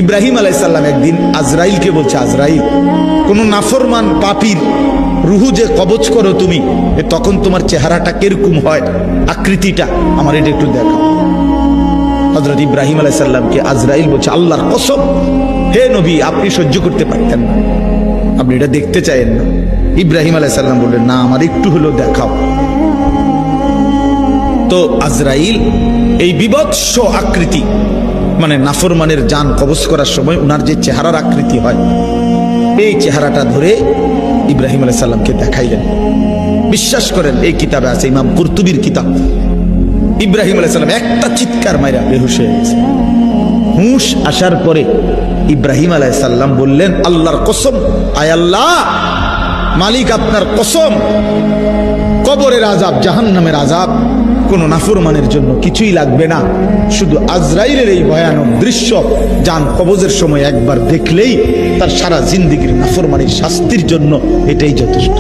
ইব্রাহিম আলাইহিস সালাম একদিন আজরাইলকে বলছে, আজরাইল, কোন নাফরমান পাপীর রুহু যে কবজ করো তুমি, তখন তোমার চেহারাটা কিরকম হয়, আকৃতিটা আমার এটা একটু দেখাও। হযরত ইব্রাহিম আলাইহিস সালামকে আজরাইল বলছে, আল্লাহর কসম হে নবী, আপনি সহ্য করতে পারতেন না, আপনি এটা দেখতে চাইেন না। ইব্রাহিম আলাইহিস সালাম বললেন, না, আমার একটু হলেও দেখাও। তো আজরাইল এই বিভৎস আকৃতি, মানে নাফরমানের জান কবজ করার সময় উনার যে চেহারার আকৃতি হয়, এই চেহারাটা ধরে ইব্রাহিম আলাইহিস সালামকে দেখাইলেন। বিশ্বাস করেন, এই কিতাবে আছে, ইমাম কুরতুবীর কিতাব। ইব্রাহিম আলাইহিস সালাম একটা চিৎকার মাইরা বেহুশ হয়ে গেছে। হুঁশ আসার পরে ইব্রাহিম আলাইহিস সালাম বললেন, আল্লাহর কসম, আয় আল্লাহ, মালিক আপনার কসম, কবরের আযাব, জাহান্নামের আযাব কোন নাফরমানের জন্য কিছুই লাগবে না, শুধু আজরাইলের এই ভয়ানক দৃশ্য জান কবজের সময় একবার দেখলেই তার সারা জিন্দেগীর নাফরমানির শাস্তির জন্য এটাই যথেষ্ট।